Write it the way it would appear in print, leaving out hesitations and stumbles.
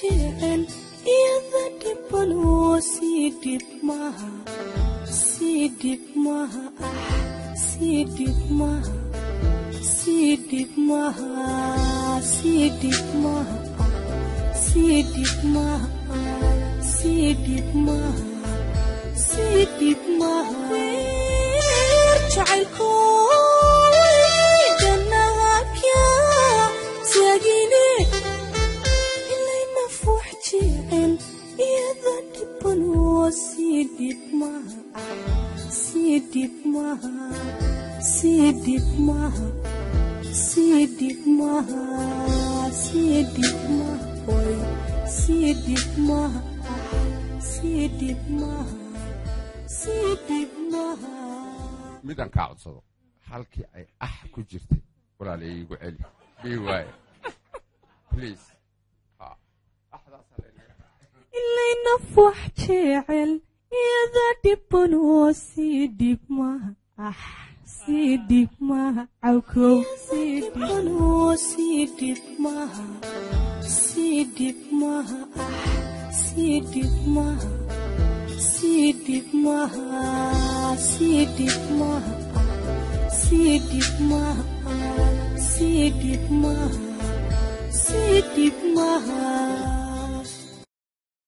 jecel iyada dhiban oo sii dhib maaha sii dhib maaha sii dhib maaha sii dhib maaha sii dhib maaha sii dhib maaha sii dhib maaha sii dhib maaha jacaylkooda nagakya sagine ilayna fuux jecel iyada dhiban oo sii dhib maaha sii dhib maaha sii dhib maaha sii dhib maaha sii dhib maaha sii dhib maaha sii dhib maaha sii dhib maaha midaan kaa codsado halkii ay ku jirtay walaalay igu celi bii waaye please ilayna fuux jecel iyada dhiban oo sii dhib maaha sii dhib maaha cawkow sii dhiban oo sii dhib maaha sii dhib maaha sii dhib maaha sii dhib maaha sii dhib maaha sii dhib maaha sii dhib maaha sii dhib maaha